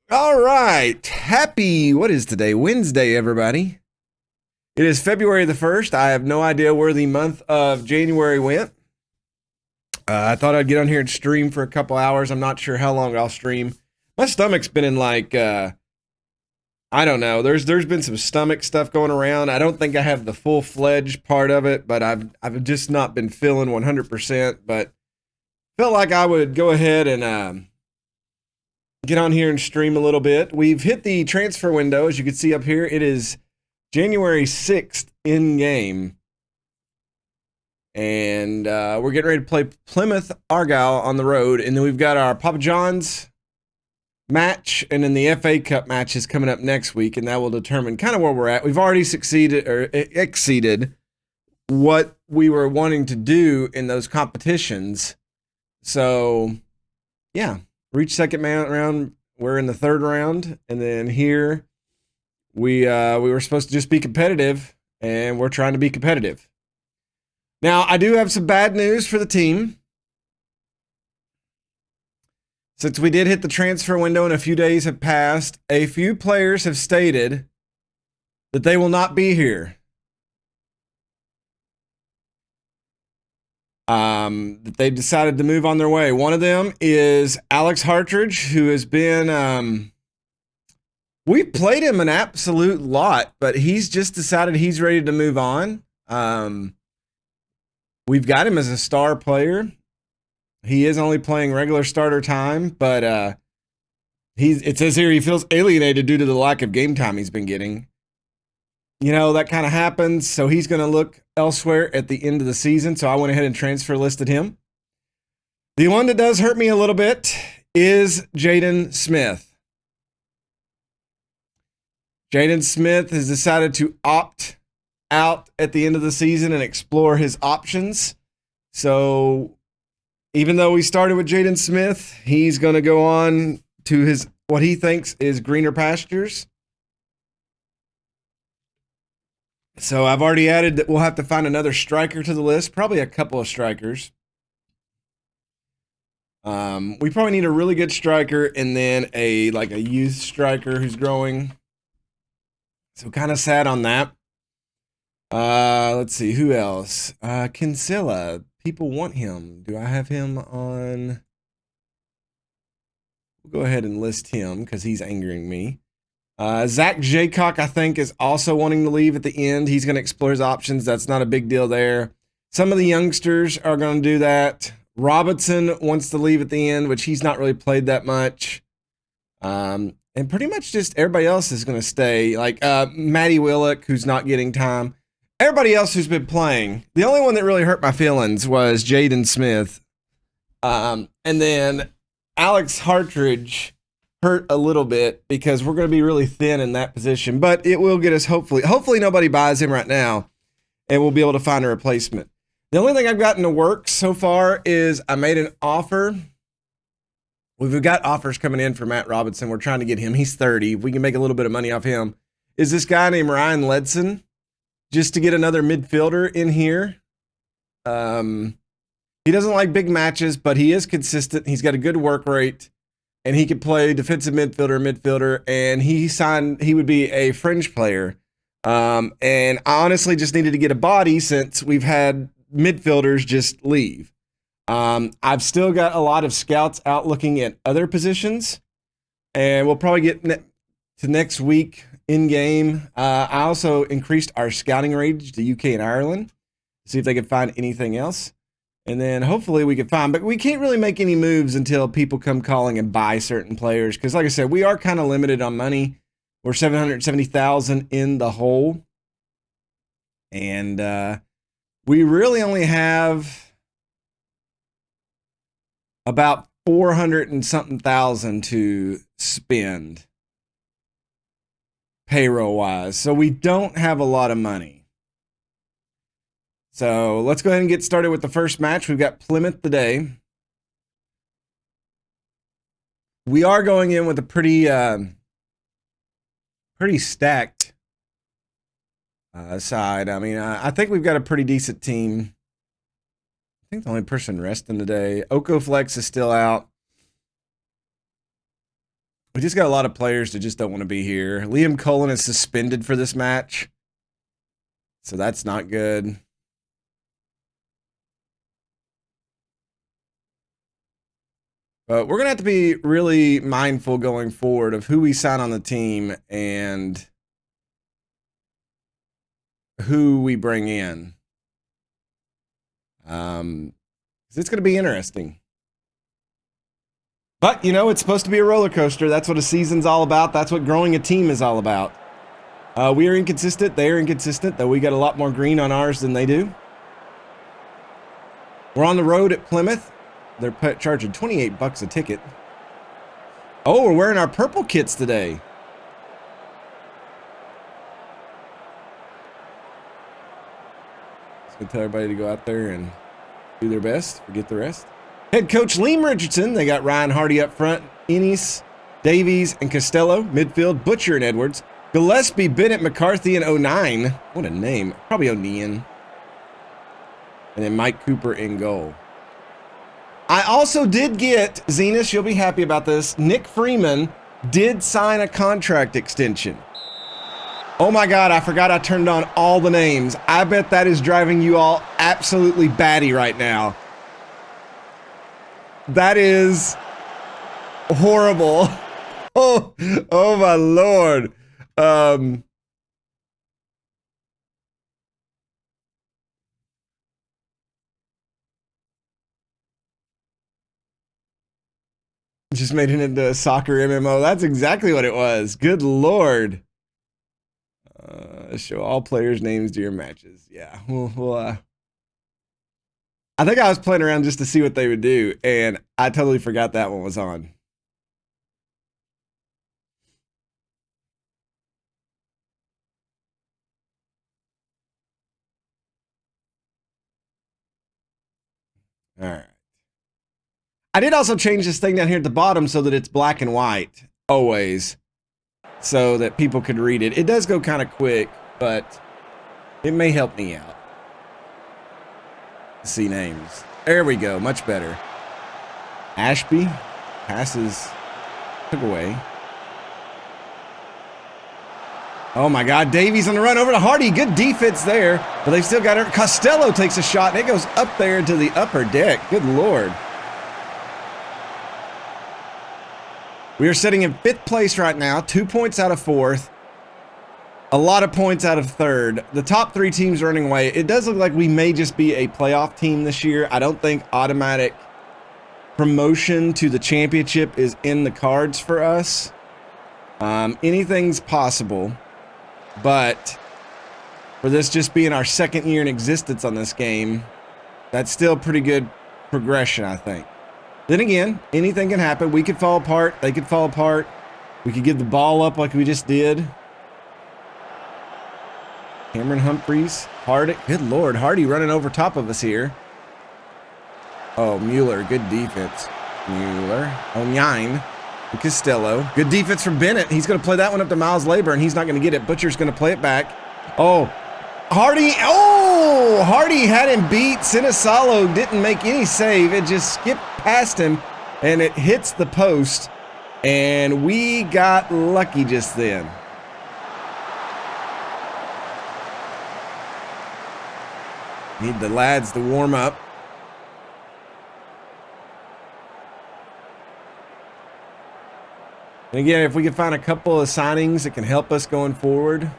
All right. Happy, what is today? Wednesday, everybody. It is February the 1st. I have no idea where the month of January went. I thought I'd get on here and stream for a couple hours. I'm not sure how long I'll stream. My stomach's been in I don't know. There's been some stomach stuff going around. I don't think I have the full-fledged part of it, but I've just not been feeling 100%, but felt like I would go ahead and get on here and stream a little bit. We've hit the transfer window, as you can see up here. It is January 6th in game. And we're getting ready to play Plymouth Argyle on the road. And then we've got our Papa John's match, and then the FA Cup match is coming up next week, and that will determine kind of where we're at. We've already exceeded what we were wanting to do in those competitions. So, yeah, reach second round. We're in the third round, and then here we were supposed to just be competitive, and we're trying to be competitive. Now, I do have some bad news for the team. Since we did hit the transfer window and a few days have passed, a few players have stated that they will not be here. That they've decided to move on their way. One of them is Alex Hartridge, who has been, we've played him an absolute lot, but he's just decided he's ready to move on. We've got him as a star player. He is only playing regular starter time, but it says here he feels alienated due to the lack of game time he's been getting. You know, that kind of happens, so he's going to look elsewhere at the end of the season, so I went ahead and transfer listed him. The one that does hurt me a little bit is Jaden Smith. Jaden Smith has decided to opt out at the end of the season and explore his options. So even though we started with Jaden Smith, he's going to go on to his what he thinks is greener pastures. So I've already added that we'll have to find another striker to the list, probably a couple of strikers. We probably need a really good striker and then a youth striker who's growing. So kind of sad on that. Let's see, who else? Kinsella. People want him. Do I have him on? We'll go ahead and list him because he's angering me. Zach Jaycock, I think, is also wanting to leave at the end. He's going to explore his options. That's not a big deal there. Some of the youngsters are going to do that. Robinson wants to leave at the end, which he's not really played that much. And pretty much just everybody else is going to stay. Like Matty Willock, who's not getting time. Everybody else who's been playing. The only one that really hurt my feelings was Jaden Smith. And then Alex Hartridge hurt a little bit because we're going to be really thin in that position. But it will get us hopefully nobody buys him right now, and we'll be able to find a replacement. The only thing I've gotten to work so far is I made an offer. We've got offers coming in for Matt Robinson. We're trying to get him. He's 30. We can make a little bit of money off him. Is this guy named Ryan Ledson, just to get another midfielder in here. He doesn't like big matches, but he is consistent. He's got a good work rate, and he could play defensive midfielder, and he would be a fringe player. And I honestly just needed to get a body since we've had midfielders just leave. I've still got a lot of scouts out looking at other positions, and we'll probably get to next week in game. I also increased our scouting range to UK and Ireland, see if they could find anything else. And then hopefully we can find, but we can't really make any moves until people come calling and buy certain players. Because like I said, we are kind of limited on money. We're $770,000 in the hole. And we really only have about 400 and something thousand to spend payroll wise. So we don't have a lot of money. So let's go ahead and get started with the first match. We've got Plymouth today. We are going in with a pretty stacked side. I mean, I think we've got a pretty decent team. I think the only person resting today, Oko Flex is still out. We just got a lot of players that just don't want to be here. Liam Cullen is suspended for this match, so that's not good. But we're going to have to be really mindful going forward of who we sign on the team and who we bring in. It's going to be interesting. But, you know, it's supposed to be a roller coaster. That's what a season's all about. That's what growing a team is all about. We are inconsistent. They are inconsistent, though we got a lot more green on ours than they do. We're on the road at Plymouth. They're charging $28 a ticket. Oh, we're wearing our purple kits today. Just gonna tell everybody to go out there and do their best. Forget the rest. Head coach Liam Richardson. They got Ryan Hardy up front. Ennis, Davies, and Costello. Midfield, Butcher and Edwards. Gillespie, Bennett, McCarthy, and 09. What a name. Probably O'Neill. And then Mike Cooper in goal. I also did get, Zenas, you'll be happy about this, Nick Freeman did sign a contract extension. Oh my God, I forgot I turned on all the names. I bet that is driving you all absolutely batty right now. That is horrible. Oh my Lord. Just made it into a soccer MMO. That's exactly what it was. Good Lord. Show all players' names to your matches. Yeah. Well, I think I was playing around just to see what they would do, and I totally forgot that one was on. All right. I did also change this thing down here at the bottom so that it's black and white, always, so that people could read it. It does go kind of quick, but it may help me out. See names. There we go, much better. Ashby passes, took away. Oh my God, Davies on the run over to Hardy. Good defense there, but they've still got her. Costello takes a shot, and it goes up there to the upper deck. Good Lord. We are sitting in 5th place right now, 2 points out of 4th. A lot of points out of 3rd. The top 3 teams running away. It does look like we may just be a playoff team this year. I don't think automatic promotion to the championship is in the cards for us. Anything's possible, but for this just being our 2nd year in existence on this game, that's still pretty good progression, I think. Then again, anything can happen. We could fall apart. They could fall apart. We could give the ball up like we just did. Cameron Humphreys. Hardy. Good Lord. Hardy running over top of us here. Oh, Mueller. Good defense. Mueller. O'Neill. Costello. Good defense from Bennett. He's going to play that one up to Miles Labor, and he's not going to get it. Butcher's going to play it back. Oh, Hardy. Oh, Hardy had him beat. Sinisalo didn't make any save. It just skipped past him, and it hits the post, and we got lucky just then. Need the lads to warm up. And again, if we can find a couple of signings that can help us going forward.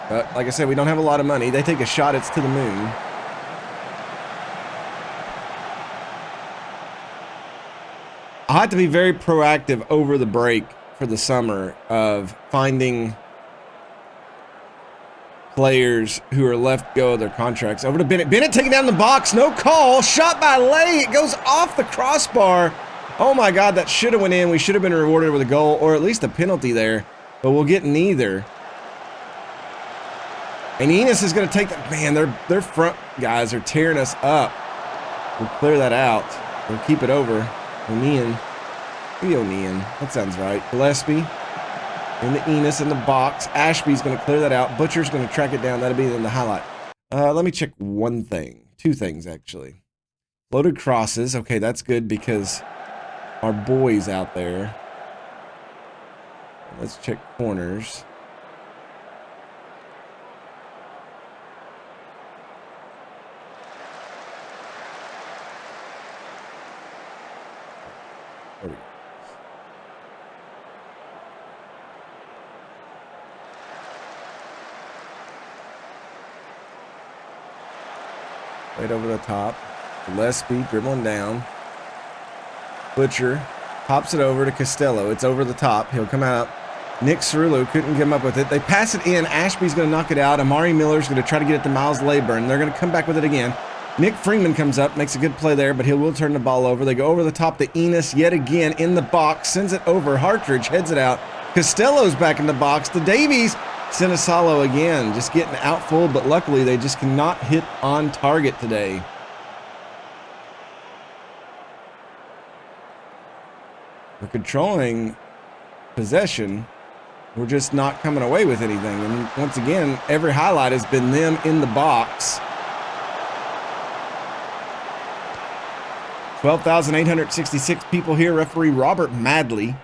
But like I said, we don't have a lot of money. They take a shot, it's to the moon. I'll have to be very proactive over the break for the summer of finding players who are left go of their contracts. Over to Bennett. Bennett taking down the box. No call. Shot by Lay. It goes off the crossbar. Oh my God, that should have went in. We should have been rewarded with a goal or at least a penalty there, but we'll get neither. And Enos is going to take that. Man, their front guys are tearing us up. We'll clear that out. We'll keep it over. O'Neill. Maybe O'Neill. That sounds right. Gillespie. And the Enos in the box. Ashby's going to clear that out. Butcher's going to track it down. That'll be in the highlight. Let me check one thing. 2 things, actually. Loaded crosses. Okay, that's good because our boys out there. Let's check corners. There we go. Right over the top. Gillespie dribbling down. Butcher pops it over to Costello. It's over the top. He'll come out. Nick Cerullo couldn't get him up with it. They pass it in. Ashby's going to knock it out. Amari Miller's going to try to get it to Miles Layburn. They're going to come back with it again. Nick Freeman comes up, makes a good play there, but he will turn the ball over. They go over the top to Enos yet again in the box. Sends it over. Hartridge heads it out. Costello's back in the box to Davies. Sinisalo again, just getting outfulled, but luckily they just cannot hit on target today. We're controlling possession. We're just not coming away with anything. And once again, every highlight has been them in the box. 12,866 people here. Referee Robert Madley.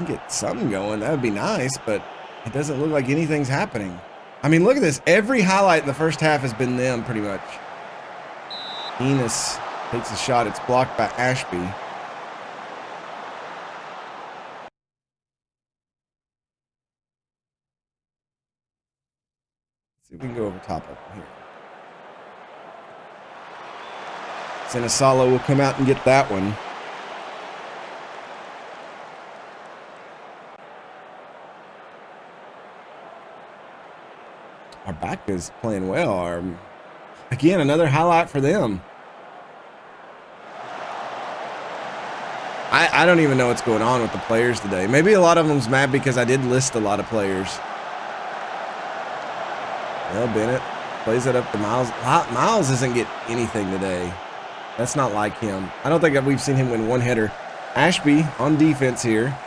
Get something going, that would be nice, but it doesn't look like anything's happening. I mean, look at this. Every highlight in the first half has been them, pretty much. Enos takes a shot. It's blocked by Ashby. Let's see if we can go over top of it here. Sinisalo will come out and get that one. Our back is playing well. Again, another highlight for them. I don't even know what's going on with the players today. Maybe a lot of them's mad because I did list a lot of players. Well, Bennett plays it up to Miles. Miles doesn't get anything today. That's not like him. I don't think we've seen him win one header. Ashby on defense here.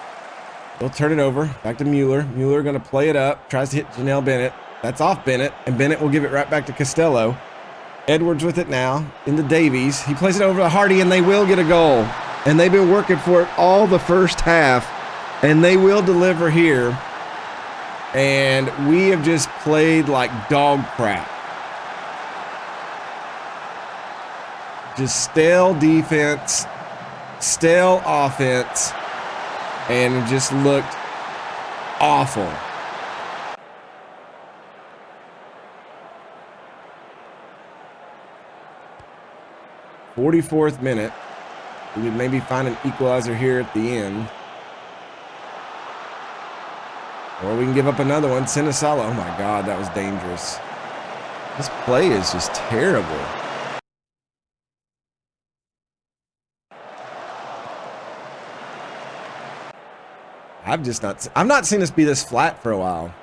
They'll turn it over. Back to Mueller. Mueller going to play it up. Tries to hit Janelle Bennett. That's off Bennett. And Bennett will give it right back to Costello. Edwards with it now into Davies. He plays it over to Hardy, and they will get a goal. And they've been working for it all the first half. And they will deliver here. And we have just played like dog crap. Just stale defense, stale offense, and it just looked awful. '44th minute. We would maybe find an equalizer here at the end. Or we can give up another one. Sinisalo. Oh my God, that was dangerous. This play is just terrible. I've not seen us be this flat for a while.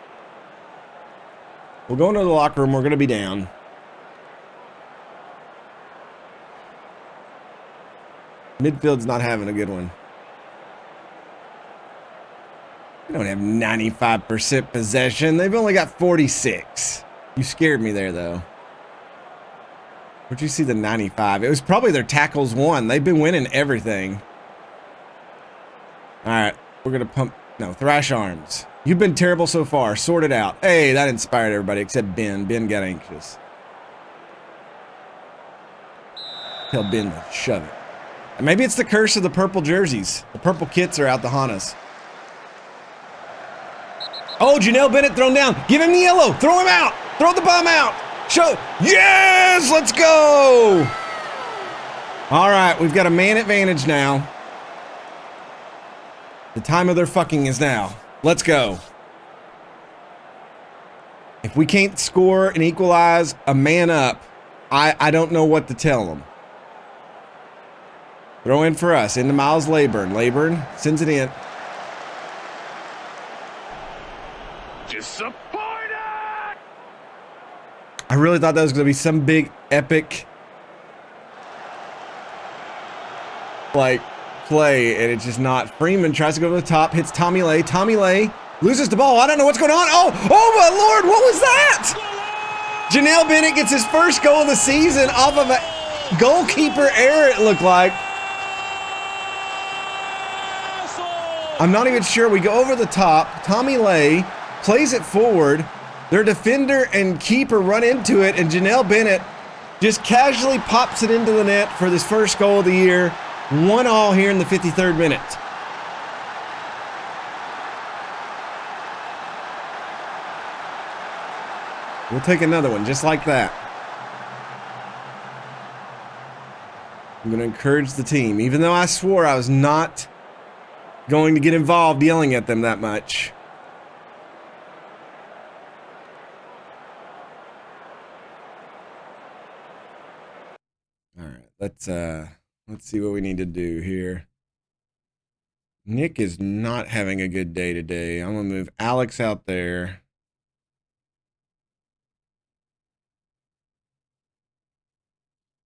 We'll go into the locker room. We're going to be down. Midfield's not having a good one. We don't have 95% possession. They've only got 46. You scared me there, though. Where'd you see the 95? It was probably their tackles won. They've been winning everything. All right. We're going to pump. No, thrash arms. You've been terrible so far. Sort it out. Hey, that inspired everybody except Ben. Ben got anxious. Tell Ben to shove it. And maybe it's the curse of the purple jerseys. The purple kits are out to haunt us. Oh, Janelle Bennett thrown down. Give him the yellow. Throw him out. Throw the bomb out. Show. Yes, let's go. All right, we've got a man advantage now. The time of their fucking is now. Let's go. If we can't score and equalize a man up, I don't know what to tell them. Throw in for us. Into Miles Layburn. Layburn sends it in. Disappointed! I really thought that was going to be some big, epic, like, play, and it's just not. Freeman tries to go to the top, hits Tommy Lay. Tommy Lay loses the ball. I don't know what's going on. Oh my Lord, what was that? Janelle Bennett gets his first goal of the season off of Goalkeeper error, it looked like. I'm not even sure. We go over the top. Tommy Lay plays it forward. Their defender and keeper run into it, and Janelle Bennett just casually pops it into the net for this first goal of the year. 1-1 here in the 53rd minute. We'll take another one just like that. I'm going to encourage the team, even though I swore I was not going to get involved yelling at them that much. All right, let's see what we need to do here. Nick is not having a good day today. I'm going to move Alex out there.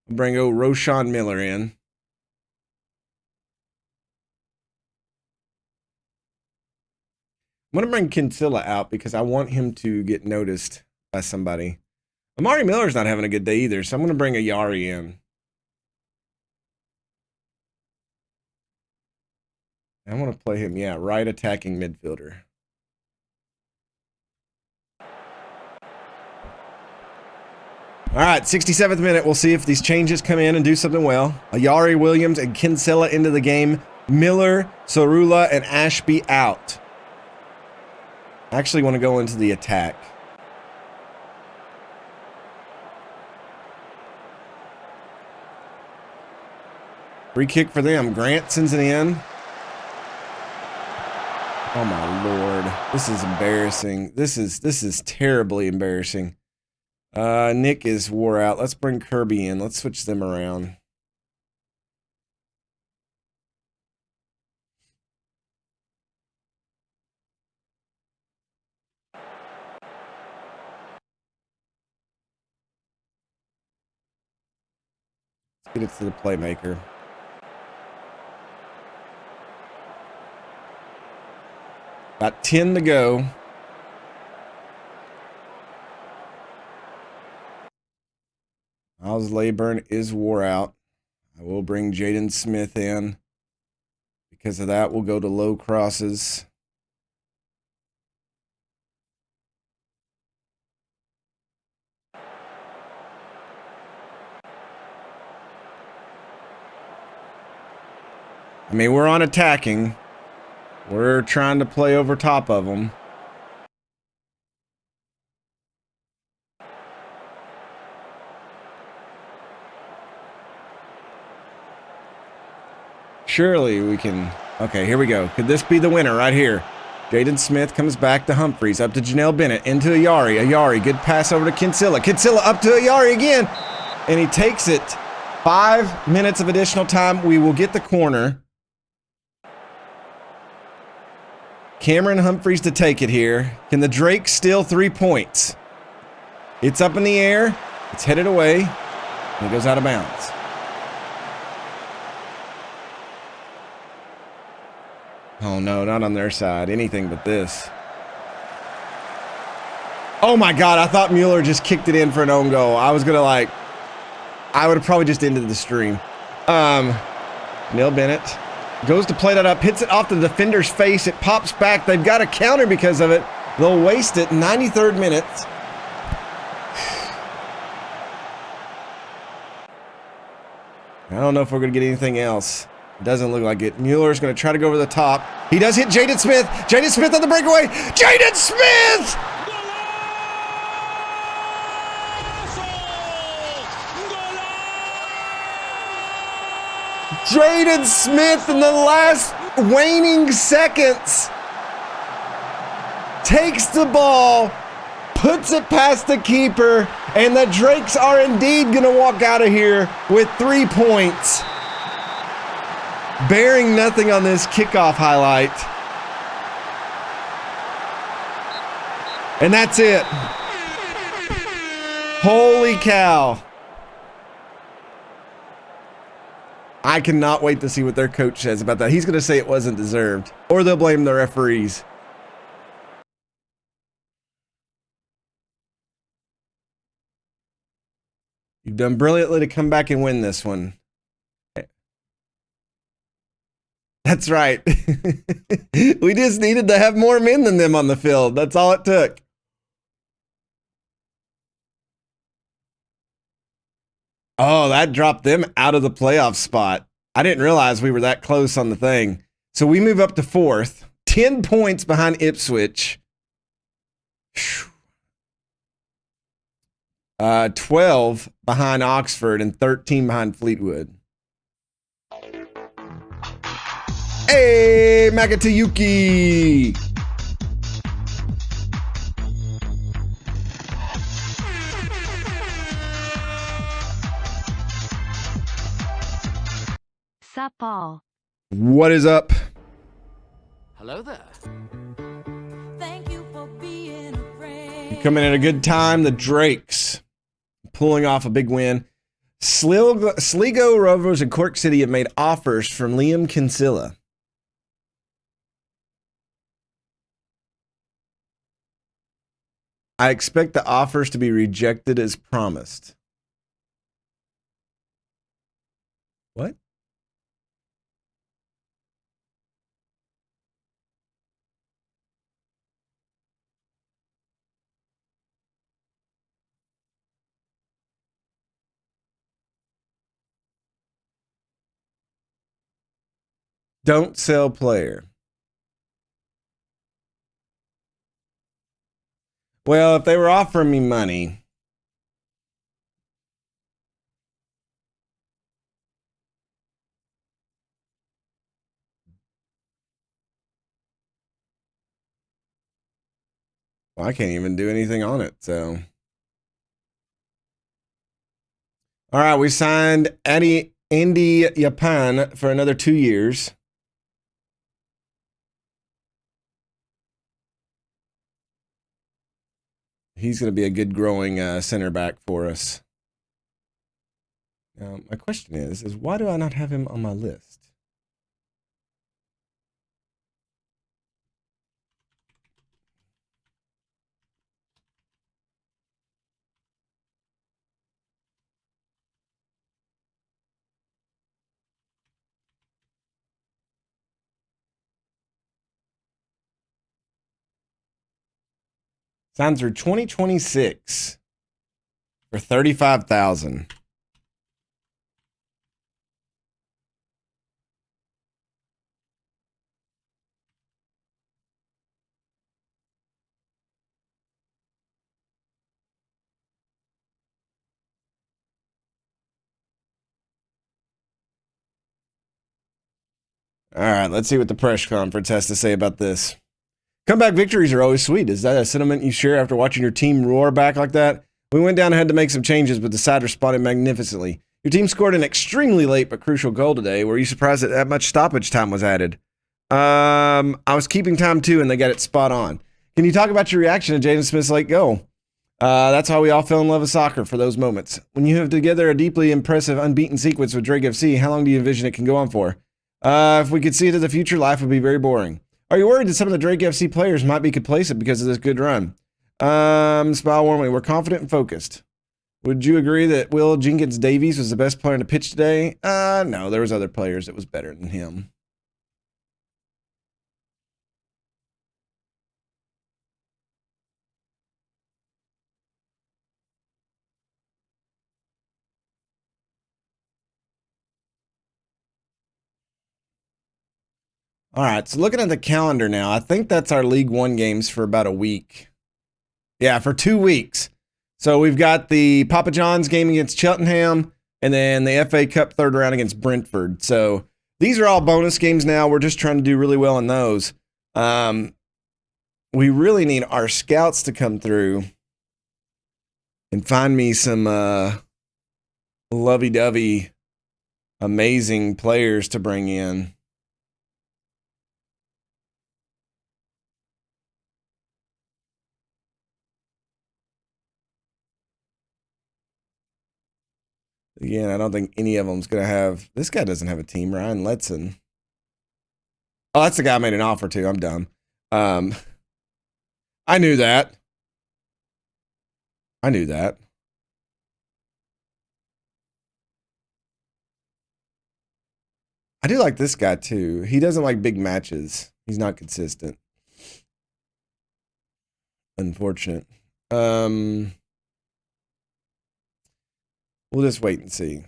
Bring Roshan Miller in. I'm going to bring Kinsella out because I want him to get noticed by somebody. Amari Miller's not having a good day either, so I'm going to bring Ayari in. I want to play him, yeah, right attacking midfielder. All right, 67th minute. We'll see if these changes come in and do something well. Ayari, Williams, and Kinsella into the game. Miller, Sorula, and Ashby out. I actually want to go into the attack. Free kick for them. Grant sends it in. Oh my Lord. This is embarrassing. This is terribly embarrassing. Nick is wore out. Let's bring Kirby in. Let's switch them around. Let's get it to the playmaker. About 10 to go. Miles Layburn is wore out. I will bring Jaden Smith in. Because of that, we'll go to low crosses. I mean, we're on attacking. We're trying to play over top of them. Surely we can. Okay, here we go. Could this be the winner right here? Jaden Smith comes back to Humphreys, up to Janelle Bennett, into Ayari. Ayari, good pass over to Kinsella. Kinsella up to Ayari again. And he takes it. 5 minutes of additional time. We will get the corner. Cameron Humphreys to take it here. Can the Drake steal 3 points? It's up in the air. It's headed away. And it goes out of bounds. Oh no, not on their side. Anything but this. Oh my God, I thought Mueller just kicked it in for an own goal. I was gonna I would have probably just ended the stream. Neil Bennett goes to play that up, hits it off the defender's face. It pops back. They've got a counter because of it. They'll waste it. 93rd minute. I don't know if we're going to get anything else. It doesn't look like it. Mueller's going to try to go over the top. He does hit Jaden Smith. Jaden Smith on the breakaway. Jaden Smith! Jaden Smith in the last waning seconds takes the ball, puts it past the keeper, and the Drakes are indeed going to walk out of here with 3 points. Bearing nothing on this kickoff highlight. And that's it. Holy cow. I cannot wait to see what their coach says about that. He's going to say it wasn't deserved, or they'll blame the referees. You've done brilliantly to come back and win this one. That's right. We just needed to have more men than them on the field. That's all it took. Oh, that dropped them out of the playoff spot. I didn't realize we were that close on the thing. So we move up to 4th, 10 points behind Ipswich. 12 behind Oxford and 13 behind Fleetwood. Hey, Makatayuki! Sup all. What is up? Hello there. Thank you for being a friend. Coming at a good time, the Drakes pulling off a big win. Sligo Rovers and Cork City have made offers from Liam Kinsella. I expect the offers to be rejected as promised. What? Don't sell player. Well, if they were offering me money, well, I can't even do anything on it, so. All right, we signed Andy Japan for another 2 years. He's going to be a good growing center back for us. Now, my question is why do I not have him on my list? Signed through 2026 for $35,000. All right, let's see what the press conference has to say about this. Comeback victories are always sweet. Is that a sentiment you share after watching your team roar back like that? We went down and had to make some changes, but the side responded magnificently. Your team scored an extremely late but crucial goal today. Were you surprised that much stoppage time was added? I was keeping time too, and they got it spot on. Can you talk about your reaction to Jaden Smith's late goal? That's how we all fell in love with soccer for those moments. When you have together a deeply impressive unbeaten sequence with Drake FC, how long do you envision it can go on for? If we could see it as a future, life would be very boring. Are you worried that some of the Drake FC players might be complacent because of this good run? Smile warmly. We're confident and focused. Would you agree that Will Jenkins Davies was the best player on the pitch today? No, there was other players that was better than him. All right, so looking at the calendar now, I think that's our League One games for about a week. Yeah, for 2 weeks. So we've got the Papa John's game against Cheltenham, and then the FA Cup third round against Brentford. So these are all bonus games now. We're just trying to do really well in those. We really need our scouts to come through and find me some lovey-dovey, amazing players to bring in. Again, I don't think any of them's going to have... This guy doesn't have a team, Ryan Letson. Oh, that's the guy I made an offer to. I'm dumb. I knew that. I do like this guy too. He doesn't like big matches. He's not consistent. Unfortunate. We'll just wait and see.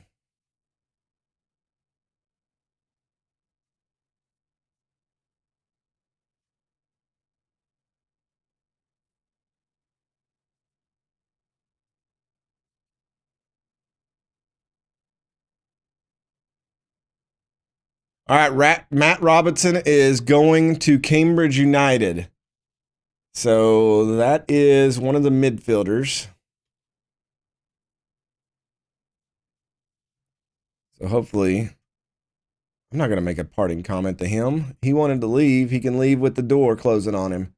All right, Matt Robinson is going to Cambridge United. So that is one of the midfielders. So hopefully, I'm not going to make a parting comment to him. He wanted to leave. He can leave with the door closing on him.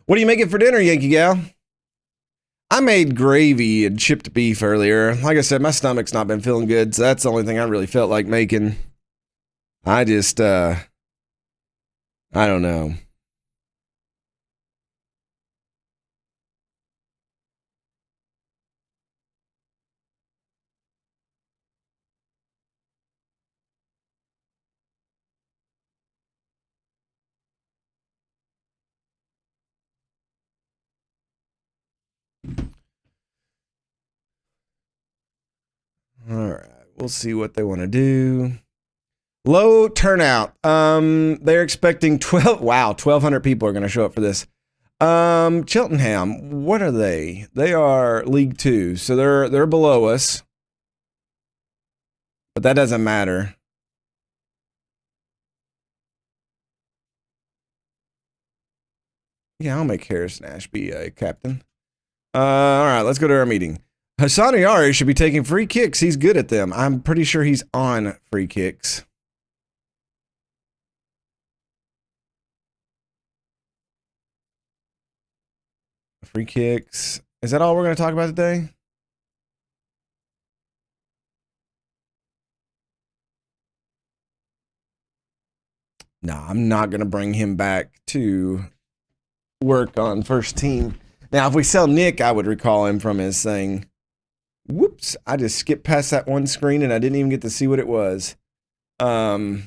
What are you making for dinner, Yankee Gal? I made gravy and chipped beef earlier. Like I said, my stomach's not been feeling good, so that's the only thing I really felt like making. I just, I don't know. All right, we'll see what they want to do. Low turnout. They're expecting 1,200 people are going to show up for this. Cheltenham, what are they? They are League 2, so they're below us. But that doesn't matter. Yeah, I'll make Harrison Ashby a captain. All right, let's go to our meeting. Hassan Ayari should be taking free kicks. He's good at them. I'm pretty sure he's on free kicks. Free kicks. Is that all we're going to talk about today? No, I'm not going to bring him back to work on first team. Now, if we sell Nick, I would recall him from his thing. Whoops, I just skipped past that one screen and I didn't even get to see what it was. I'm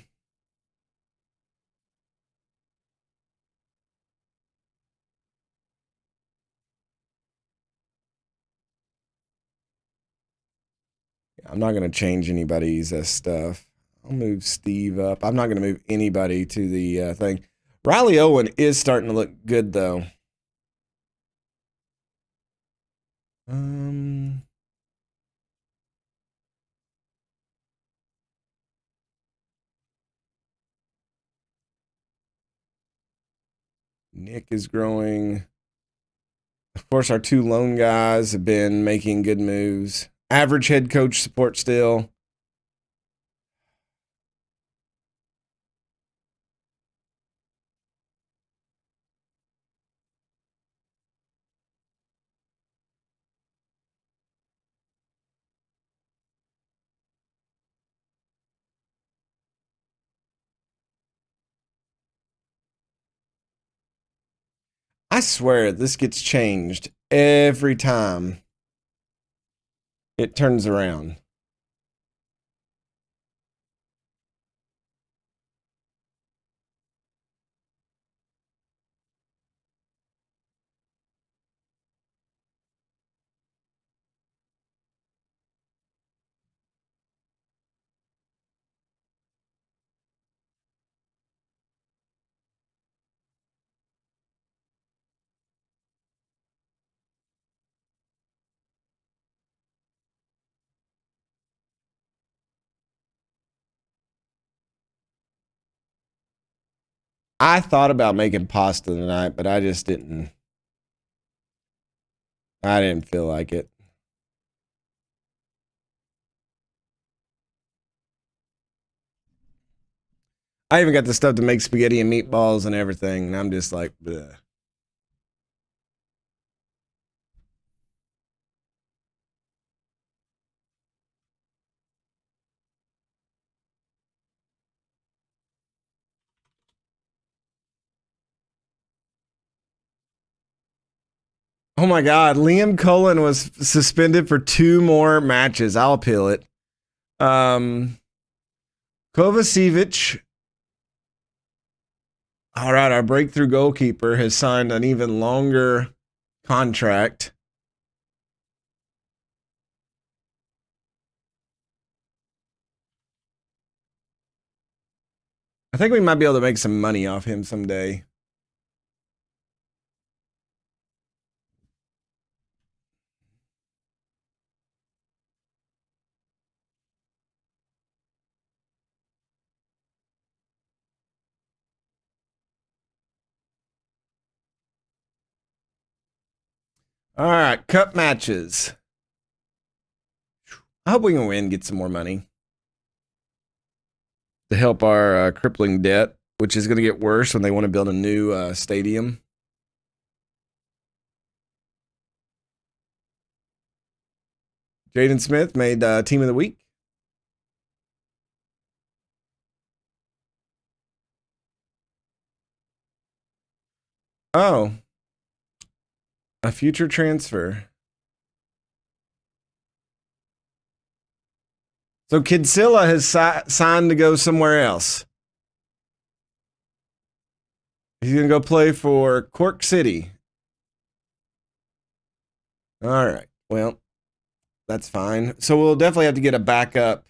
not going to change anybody's stuff. I'll move Steve up. I'm not going to move anybody to the thing. Riley Owen is starting to look good, though. Nick is growing. Of course, our two lone guys have been making good moves. Average head coach support still. I swear this gets changed every time it turns around. I thought about making pasta tonight, but I just didn't. I didn't feel like it. I even got the stuff to make spaghetti and meatballs and everything, and I'm just like, bleh. Oh my God. Liam Cullen was suspended for 2 more matches. I'll appeal it. Kovacevic. All right. Our breakthrough goalkeeper has signed an even longer contract. I think we might be able to make some money off him someday. All right, cup matches. I hope we can win, get some more money to help our crippling debt, which is going to get worse when they want to build a new stadium. Jaden Smith made Team of the Week. Oh, a future transfer. So Kidsilla has signed to go somewhere else. He's going to go play for Cork City. All right. Well, that's fine. So we'll definitely have to get a backup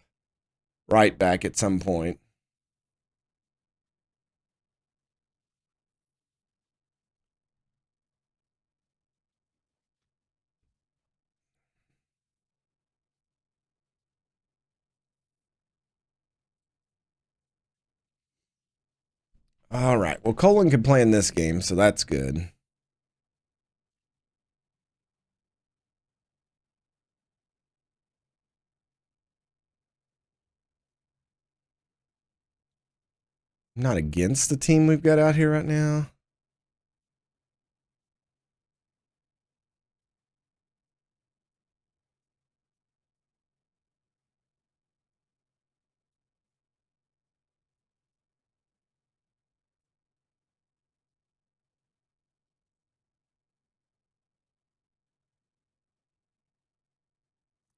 right back at some point. All right. Well, Colin can play in this game, so that's good. I'm not against the team we've got out here right now.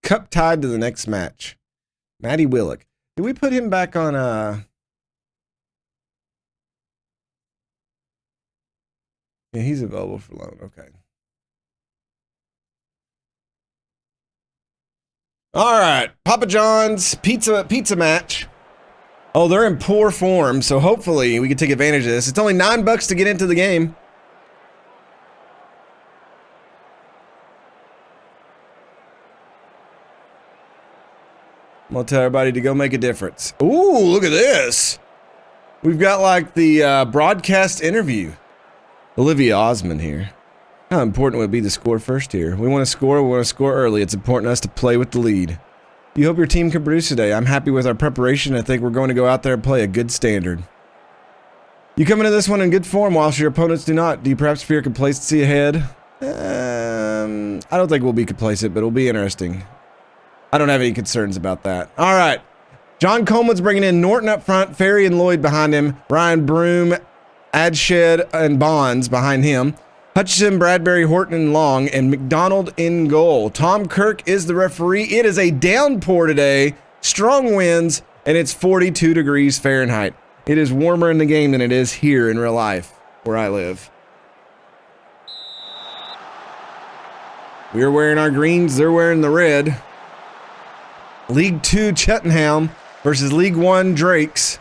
Cup tied to the next match. Matty Willick. Did we put him back on Yeah, he's available for loan. Okay. All right. Papa John's pizza match. Oh, they're in poor form, so hopefully we can take advantage of this. It's only $9 to get into the game. I'm going to tell everybody to go make a difference. Ooh, look at this. We've got like the broadcast interview. Olivia Osman here. How important would it be to score first here? We want to score early. It's important to us to play with the lead. You hope your team can produce today. I'm happy with our preparation. I think we're going to go out there and play a good standard. You come into this one in good form whilst your opponents do not. Do you perhaps fear complacency ahead? I don't think we'll be complacent, but it'll be interesting. I don't have any concerns about that. All right. John Coleman's bringing in Norton up front, Ferry and Lloyd behind him, Ryan Broom, Adshed, and Bonds behind him, Hutchison, Bradbury, Horton, and Long, and McDonald in goal. Tom Kirk is the referee. It is a downpour today, strong winds, and it's 42 degrees Fahrenheit. It is warmer in the game than it is here in real life, where I live. We are wearing our greens. They're wearing the red. League 2 Cheltenham versus League 1 Drakes.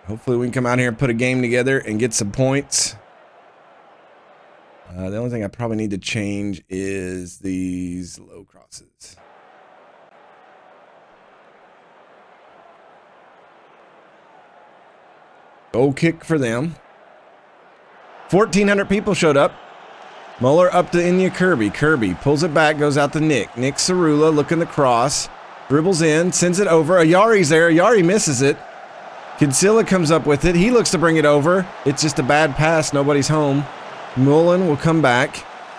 Hopefully we can come out here and put a game together and get some points. The only thing I probably need to change is these low crosses. Goal kick for them. 1,400 people showed up. Muller up to Inya Kirby. Kirby pulls it back, goes out to Nick. Nick Cerula looking the cross. Dribbles in, sends it over. Ayari's there. Ayari misses it. Kinsilla comes up with it. He looks to bring it over. It's just a bad pass. Nobody's home. Mullen will come back.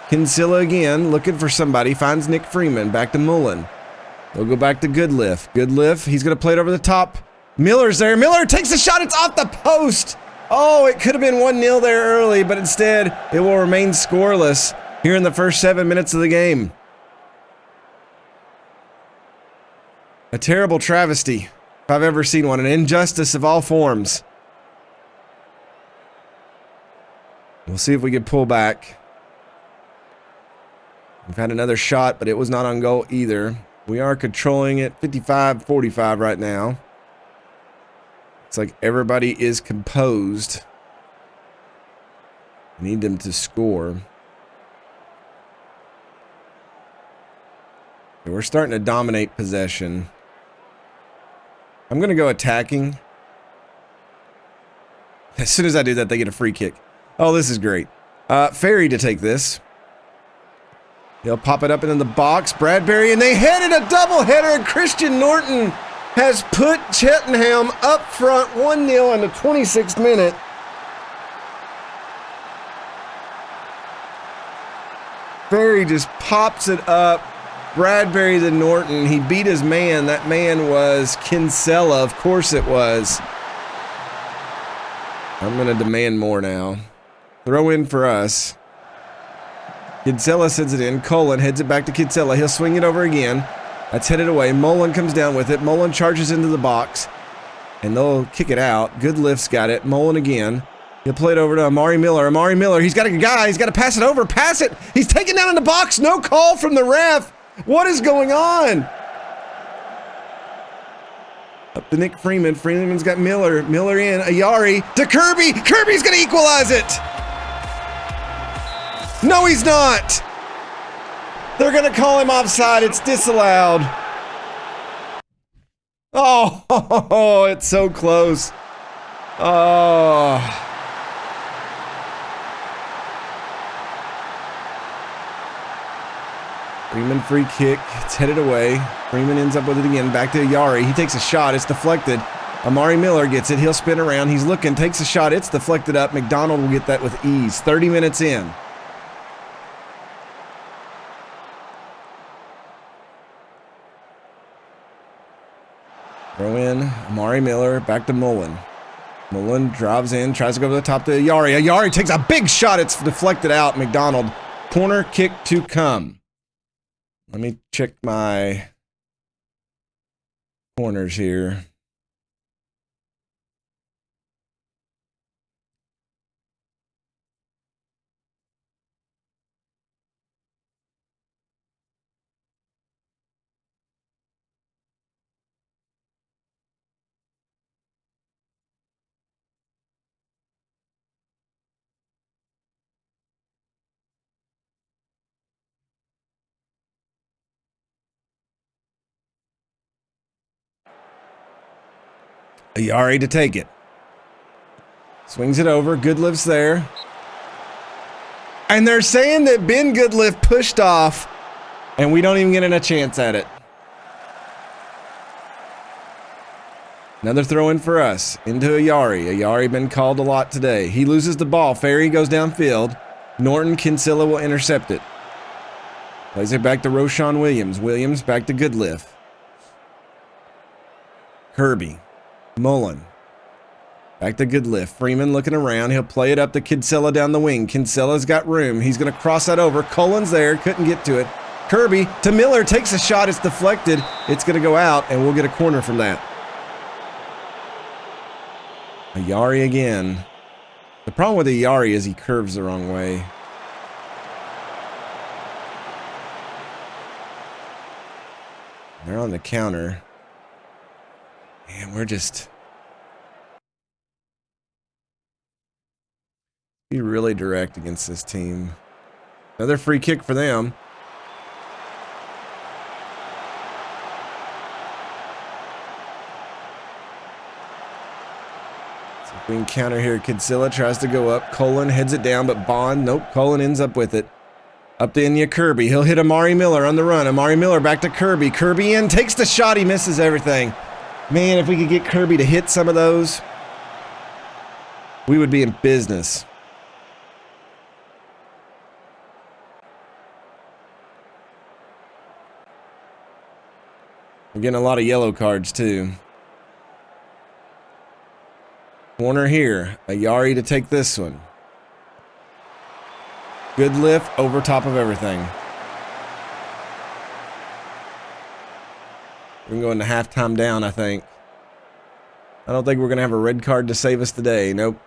Kinsilla again, looking for somebody. Finds Nick Freeman. Back to Mullen. They'll go back to Goodliff. Goodliff, he's going to play it over the top. Miller's there. Miller takes a shot. It's off the post. Oh, it could have been 1-0 there early, but instead it will remain scoreless here in the first 7 minutes of the game. A terrible travesty, if I've ever seen one. An injustice of all forms. We'll see if we can pull back. We've had another shot, but it was not on goal either. We are controlling it 55-45 right now. It's like everybody is composed. Need them to score. We're starting to dominate possession. I'm going to go attacking. As soon as I do that, they get a free kick. Oh, this is great. Ferry to take this. He'll pop it up into the box. Bradbury, and they headed a doubleheader, and Christian Norton has put Cheltenham up front 1-0 in the 26th minute. Ferry just pops it up. Bradbury to Norton. He beat his man. That man was Kinsella. Of course it was. I'm going to demand more now. Throw in for us. Kinsella sends it in. Cullen heads it back to Kinsella. He'll swing it over again. That's headed away. Mullen comes down with it. Mullen charges into the box. And they'll kick it out. Goodlift's got it. Mullen again. He'll play it over to Amari Miller. Amari Miller, he's got a guy. He's got to pass it over. Pass it. He's taken down in the box. No call from the ref. What is going on? Up to Nick Freeman. Freeman's got Miller. Miller in. Ayari to Kirby. Kirby's going to equalize it. No, he's not. They're going to call him offside. It's disallowed. Oh, it's so close. Oh. Freeman free kick. It's headed away. Freeman ends up with it again. Back to Ayari. He takes a shot. It's deflected. Amari Miller gets it. He'll spin around. He's looking. Takes a shot. It's deflected up. McDonald will get that with ease. 30 minutes in. Throw in Amari Miller. Back to Mullen. Mullen drives in. Tries to go to the top to Ayari. Ayari takes a big shot. It's deflected out. McDonald. Corner kick to come. Let me check my corners here. Ayari to take it. Swings it over. Goodlift's there. And they're saying that Ben Goodlift pushed off, and we don't even get a chance at it. Another throw in for us. Into Ayari. Ayari been called a lot today. He loses the ball. Ferry goes downfield. Norton Kinsella will intercept it. Plays it back to Roshan Williams. Williams back to Goodlift. Kirby. Mullen. Back to Goodlift. Freeman looking around. He'll play it up to Kinsella down the wing. Kinsella's got room. He's going to cross that over. Cullen's there. Couldn't get to it. Kirby to Miller. Takes a shot. It's deflected. It's going to go out, and we'll get a corner from that. Ayari again. The problem with Ayari is he curves the wrong way. They're on the counter. Man, we're just... be really direct against this team. Another free kick for them. So if we can counter here. Kinsella tries to go up. Cullen heads it down, but Bond, nope, Cullen ends up with it. Up to Inya Kirby. He'll hit Amari Miller on the run. Amari Miller back to Kirby. Kirby in, takes the shot. He misses everything. Man, if we could get Kirby to hit some of those, we would be in business. We're getting a lot of yellow cards, too. Corner here. Ayari to take this one. Good lift over top of everything. We're going to go into halftime down, I think. I don't think we're going to have a red card to save us today. Nope.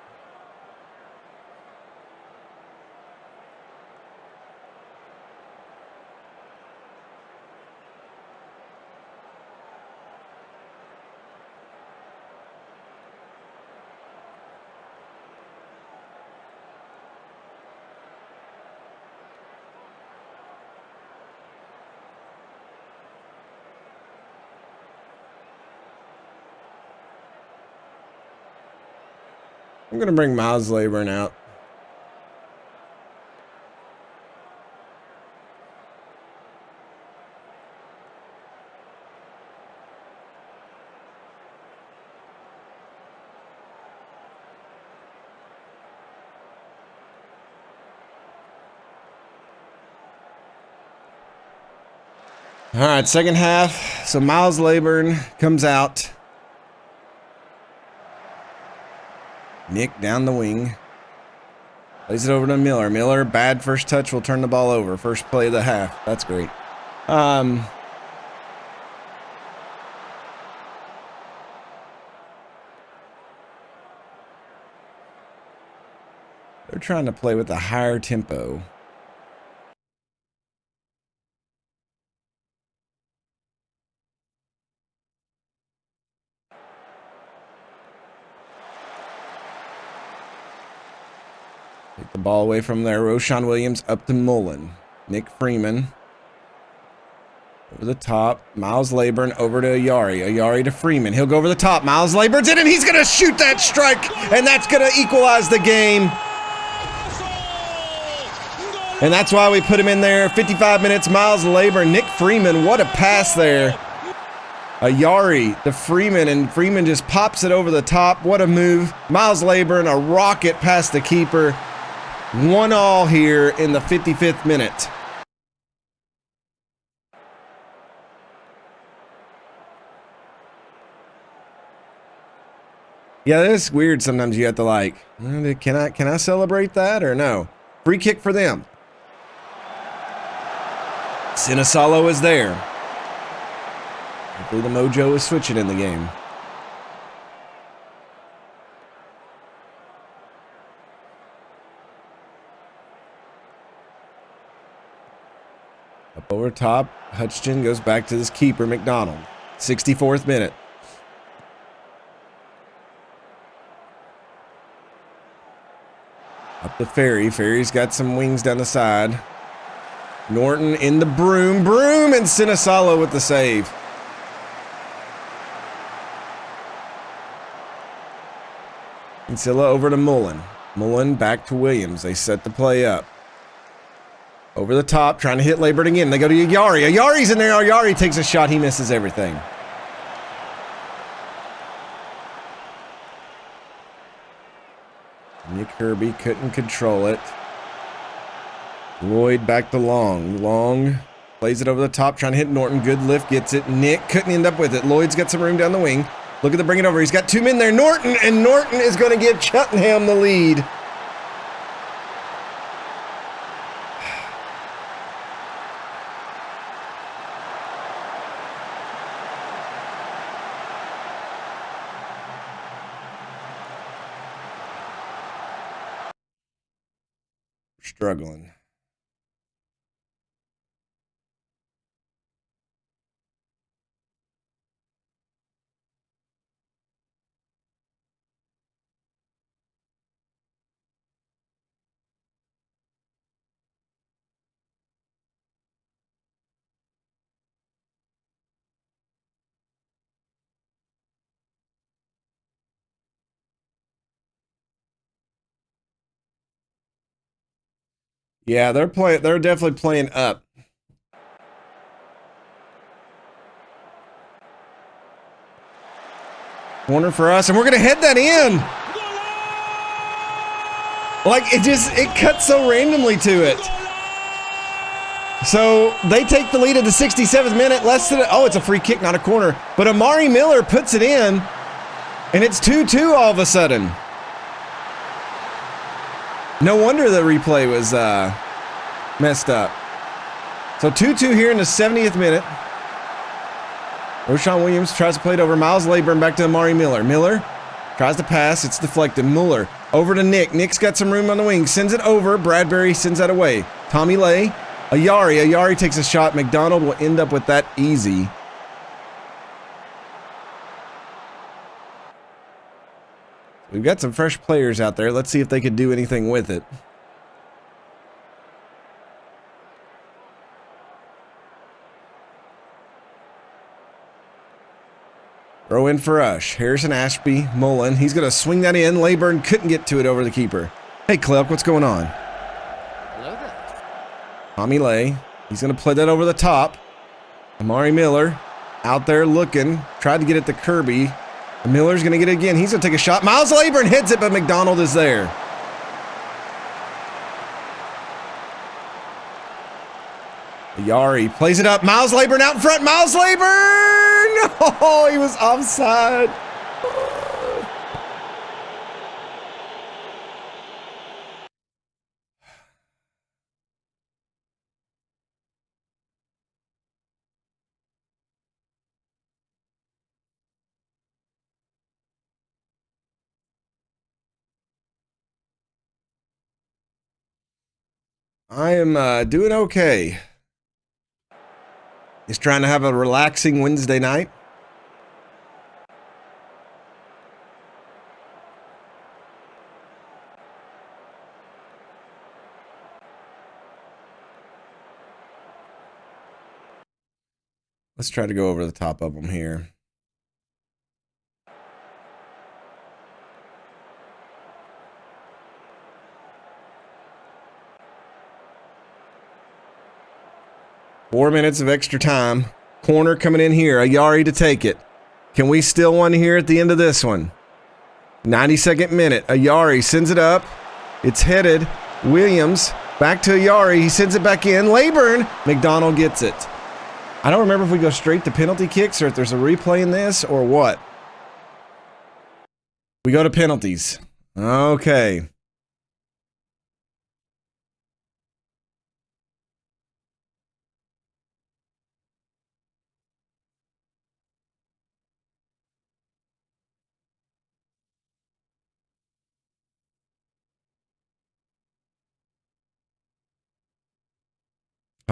I'm going to bring Miles Laburn out. All right, second half. So Miles Laburn comes out. Nick down the wing. Plays it over to Miller. Miller, bad first touch, will turn the ball over. First play of the half. That's great. They're trying to play with a higher tempo. Take the ball away from there. Roshan Williams up to Mullen. Nick Freeman. Over the top. Miles Laburn over to Ayari. Ayari to Freeman. He'll go over the top. Miles Laburn's in and he's going to shoot that strike. And that's going to equalize the game. And that's why we put him in there. 55 minutes. Miles Laburn. Nick Freeman. What a pass there. Ayari to Freeman, and Freeman just pops it over the top. What a move. Miles Laburn, a rocket past the keeper. 1-1 here in the 55th minute. Yeah, it's weird. Sometimes you have to like, can I celebrate that or no? Free kick for them. Sinisalo is there. Hopefully the mojo is switching in the game. Up over top, Hutchinson goes back to this keeper, McDonald. 64th minute. Up the Ferry. Ferry's got some wings down the side. Norton in the Broom. Broom and Sinisalo with the save. Kinsella over to Mullen. Mullen back to Williams. They set the play up. Over the top, trying to hit Laburn again. They go to Ayari. Ayari's in there. Ayari takes a shot. He misses everything. Nick Kirby couldn't control it. Lloyd back to Long. Long plays it over the top, trying to hit Norton. Good lift, gets it. Nick couldn't end up with it. Lloyd's got some room down the wing. Look at the bring it over. He's got two men there. Norton, and Norton is going to give Cheltenham the lead. Struggling. Yeah, they're definitely playing up. Corner for us, and we're gonna head that in. Like it cuts so randomly to it. So they take the lead at the 67th minute. It's a free kick, not a corner. But Amari Miller puts it in. And it's 2-2 all of a sudden. No wonder the replay was messed up. So 2-2 here in the 70th minute. Roshan Williams tries to play it over. Miles Layburn back to Amari Miller. Miller tries to pass. It's deflected. Mueller over to Nick. Nick's got some room on the wing. Sends it over. Bradbury sends that away. Tommy Lay. Ayari. Ayari takes a shot. McDonald will end up with that easy. We've got some fresh players out there. Let's see if they could do anything with it. Throw in for Ush. Harrison Ashby, Mullen. He's going to swing that in. Layburn couldn't get to it over the keeper. Hey, Clelk, what's going on? Hello there. Tommy Lay. He's going to play that over the top. Amari Miller out there looking. Tried to get it to Kirby. Miller's going to get it again. He's going to take a shot. Miles Layburn hits it, but McDonald is there. Yari plays it up. Miles Layburn out in front. Miles Layburn! Oh, he was offside. I am doing okay. Just trying to have a relaxing Wednesday night. Let's try to go over the top of them here. Four minutes of extra time. Corner coming in here. Ayari to take it. Can we steal one here at the end of this one? 92nd minute. Ayari sends it up. It's headed. Williams back to Ayari. He sends it back in. Layburn. McDonald gets it. I don't remember if we go straight to penalty kicks or if there's a replay in this or what. We go to penalties. Okay.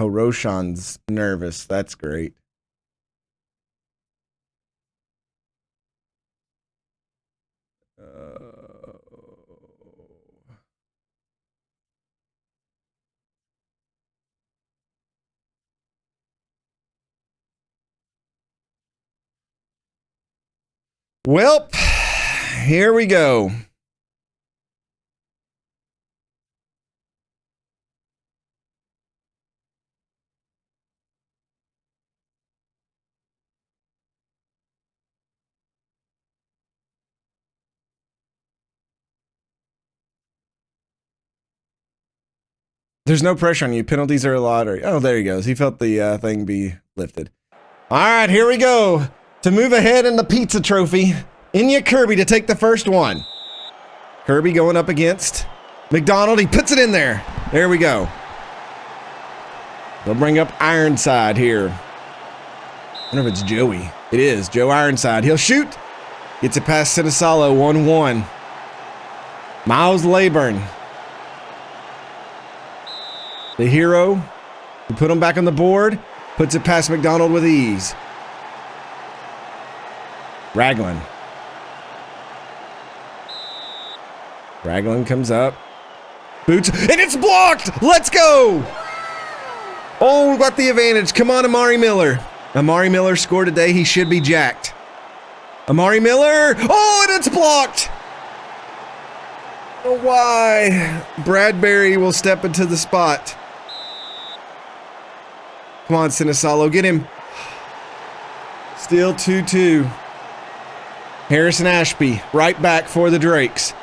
Oh, Roshan's nervous. That's great. Well, here we go. There's no pressure on you. Penalties are a lottery. Oh, there he goes. He felt the thing be lifted. All right, here we go. To move ahead in the pizza trophy, Inya Kirby to take the first one. Kirby going up against McDonald. He puts it in there. There we go. They'll bring up Ironside here. I wonder if it's Joey. It is. Joe Ironside. He'll shoot. Gets it past Sinisalo. 1-1. Miles Layburn. The hero, who put him back on the board, puts it past McDonald with ease. Raglan. Raglan comes up. Boots, and it's blocked! Let's go! Oh, got the advantage. Come on, Amari Miller. Amari Miller scored today. He should be jacked. Amari Miller! Oh, and it's blocked! Oh, why? Bradbury will step into the spot. Come on, Sinisalo, get him. Still 2-2. Harrison Ashby, right back for the Drakes.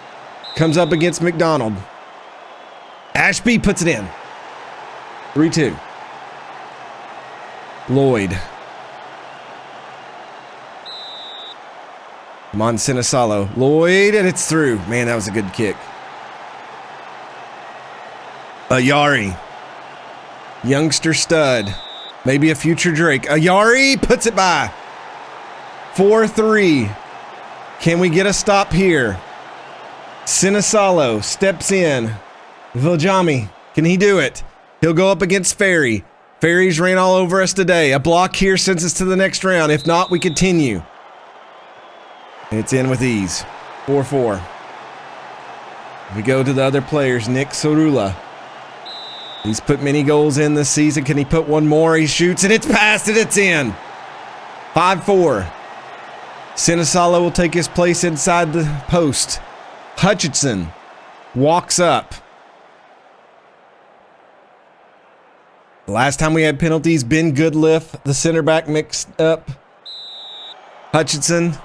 Comes up against McDonald. Ashby puts it in. 3-2. Lloyd. Come on, Sinisalo. Lloyd, and it's through. Man, that was a good kick. Ayari. Youngster stud. Maybe a future Drake. Ayari puts it by. 4-3. Can we get a stop here? Sinisalo steps in. Viljami, can he do it? He'll go up against Ferry. Ferry's ran all over us today. A block here sends us to the next round. If not, we continue. And it's in with ease. 4-4. We go to the other players. Nick Sorula. He's put many goals in this season. Can he put one more? He shoots and it's past and it's in. 5-4. Sinisalo will take his place inside the post. Hutchinson walks up. Last time we had penalties, Ben Goodliff, the center back, mixed up. Hutchinson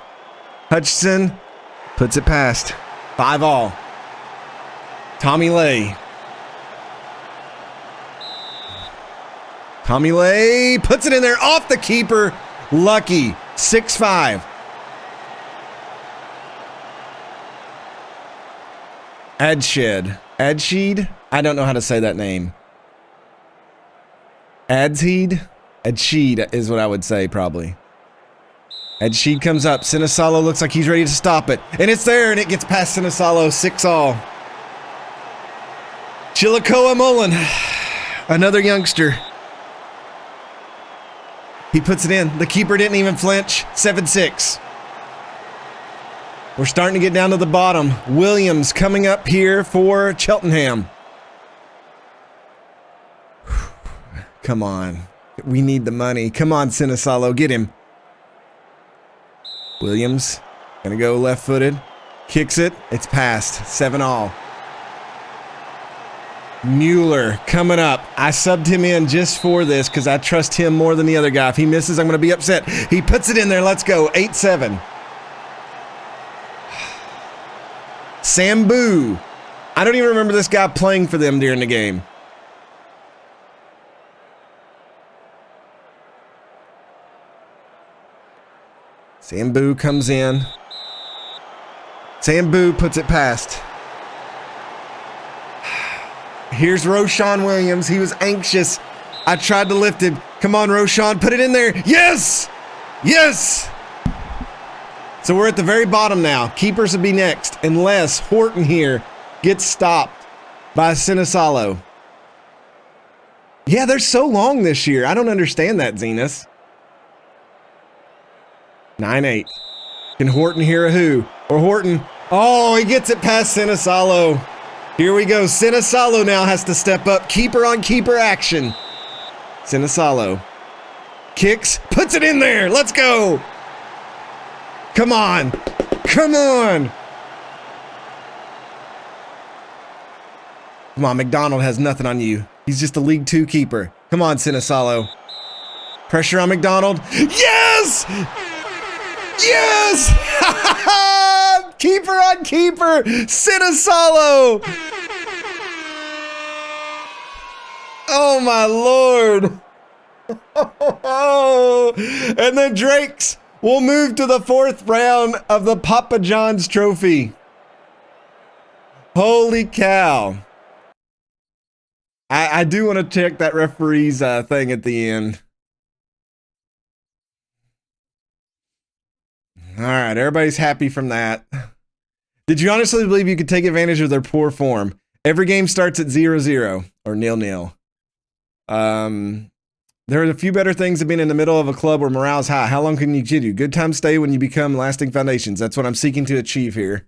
puts it past. 5-all. Tommy Lay. Tommy Lay puts it in there off the keeper. Lucky. 6-5. Adshed. I don't know how to say that name. Adshed is what I would say probably. Adshed comes up. Sinisalo looks like he's ready to stop it. And it's there and it gets past Sinisalo. 6-all. Chilikoa Mullen. Another youngster. He puts it in. The keeper didn't even flinch. 7-6. We're starting to get down to the bottom. Williams coming up here for Cheltenham. Come on. We need the money. Come on, Sinisalo. Get him. Williams. Gonna go left-footed. Kicks it. It's past. 7-all. Mueller coming up. I subbed him in just for this because I trust him more than the other guy. If he misses, I'm going to be upset. He puts it in there. Let's go. 8-7. Sambu. I don't even remember this guy playing for them during the game. Sambu comes in. Sambu puts it past. Here's Roshan Williams. He was anxious. I tried to lift him. Come on, Roshan. Put it in there. Yes! Yes! So we're at the very bottom now. Keepers will be next, unless Horton here gets stopped by Sinisalo. Yeah, they're so long this year. I don't understand that, Zenas. 9-8. Can Horton hear a who? Or Horton. Oh, he gets it past Sinisalo. Here we go. Sinisalo now has to step up. Keeper on keeper action. Sinisalo. Kicks. Puts it in there. Let's go. Come on. Come on. Come on. McDonald has nothing on you. He's just a League 2 keeper. Come on, Sinisalo. Pressure on McDonald. Yes! Yes! Keeper on keeper. Sinisalo. Oh, my Lord. And the Drakes will move to the 4th round of the Papa John's Trophy. Holy cow. I do want to check that referee's thing at the end. All right, everybody's happy from that. Did you honestly believe you could take advantage of their poor form? Every game starts at 0-0 or 0-0. There are a few better things than being in the middle of a club where morale's high. How long can you do? Good times stay when you become lasting foundations. That's what I'm seeking to achieve here.